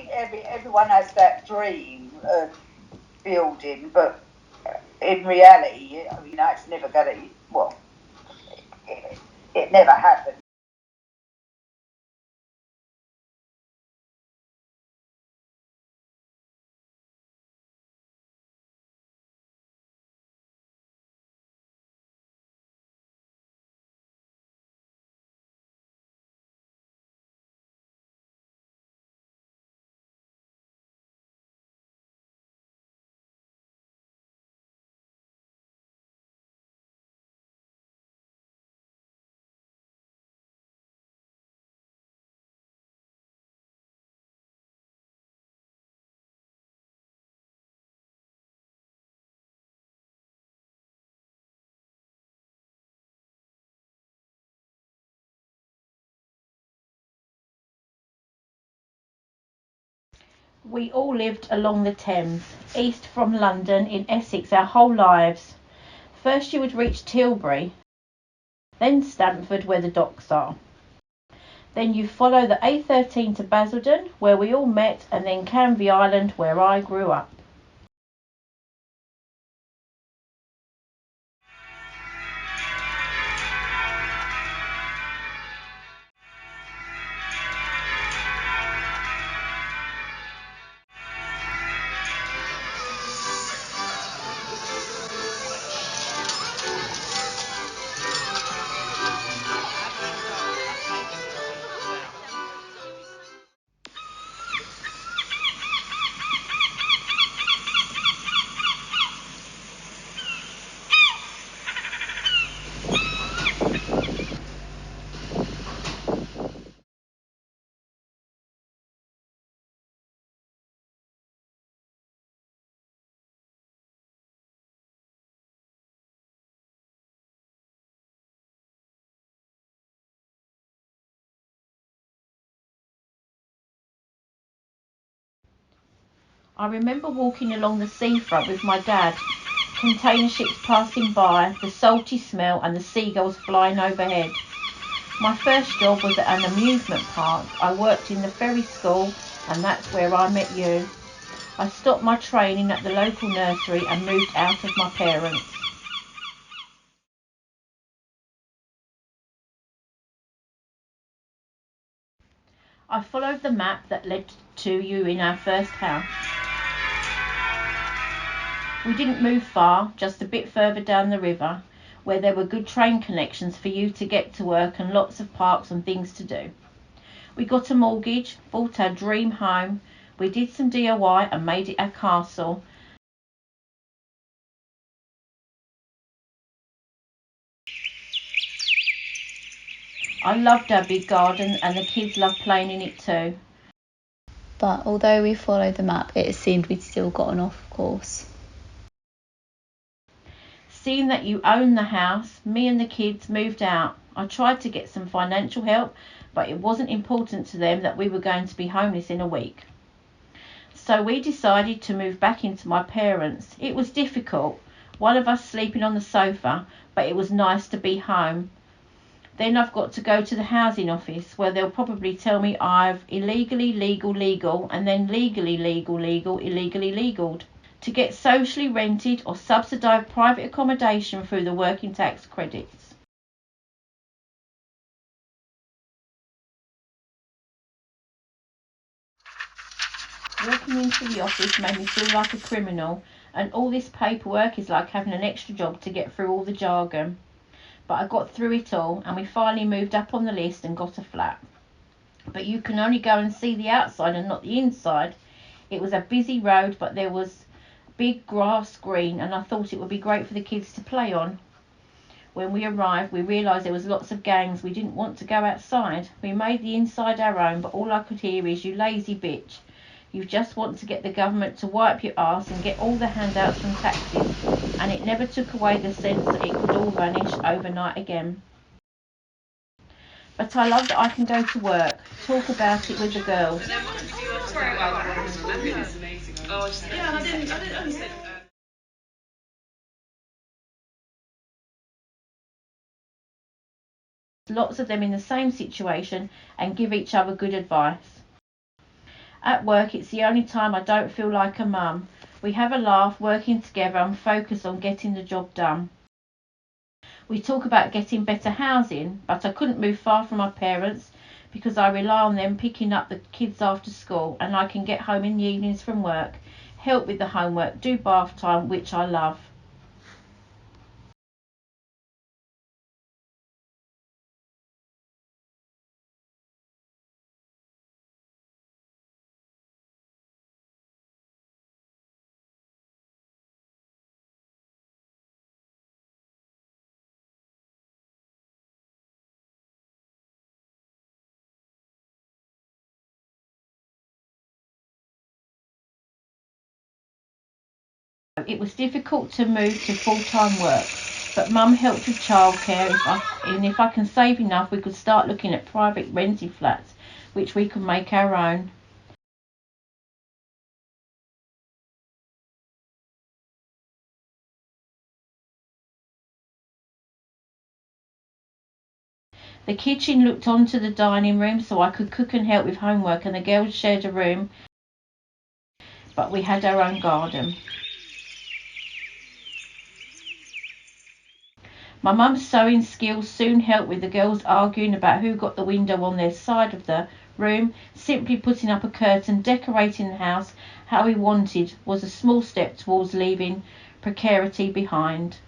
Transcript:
think everyone has that dream of building, but in reality, it's never going to. Well, it never happened. We all lived along the Thames, east from London, in Essex, our whole lives. First you would reach Tilbury, then Stamford, where the docks are. Then you follow the A13 to Basildon, where we all met, and then Canvey Island, where I grew up. I remember walking along the seafront with my dad, container ships passing by, the salty smell and the seagulls flying overhead. My first job was at an amusement park. I worked in the ferry school, and that's where I met you. I stopped my training at the local nursery and moved out of my parents. I followed the map that led to you in our first house. We didn't move far, just a bit further down the river, where there were good train connections for you to get to work and lots of parks and things to do. We got a mortgage, bought our dream home, we did some DIY and made it our castle. I loved our big garden and the kids loved playing in it too. But although we followed the map, it seemed we'd still gotten off course. Seeing that you owned the house, me and the kids moved out. I tried to get some financial help, but it wasn't important to them that we were going to be homeless in a week. So we decided to move back into my parents'. It was difficult, one of us sleeping on the sofa, but it was nice to be home. Then I've got to go to the housing office, where they'll probably tell me I've illegally legal, and then legally illegally legaled, to get socially rented or subsidised private accommodation through the working tax credits. Walking into the office made me feel like a criminal, and all this paperwork is like having an extra job to get through all the jargon. But I got through it all, and we finally moved up on the list and got a flat. But you can only go and see the outside and not the inside. It was a busy road, but there was big grass green, and I thought it would be great for the kids to play on. When we arrived, we realised there was lots of gangs. We didn't want to go outside. We made the inside our own, but all I could hear is, "You lazy bitch. You just want to get the government to wipe your arse and get all the handouts from taxes," and it never took away the sense that it could all vanish overnight again. But I love that I can go to work, talk about it with the girls. Lots of them in the same situation, and give each other good advice. At work, it's the only time I don't feel like a mum. We have a laugh, working together and focus on getting the job done. We talk about getting better housing, but I couldn't move far from my parents because I rely on them picking up the kids after school, and I can get home in the evenings from work, help with the homework, do bath time, which I love. It was difficult to move to full-time work, but Mum helped with childcare, and if I can save enough, we could start looking at private rented flats, which we could make our own. The kitchen looked onto the dining room, so I could cook and help with homework, and the girls shared a room, but we had our own garden. My mum's sewing skills soon helped with the girls arguing about who got the window on their side of the room. Simply putting up a curtain, decorating the house how we wanted was a small step towards leaving precarity behind.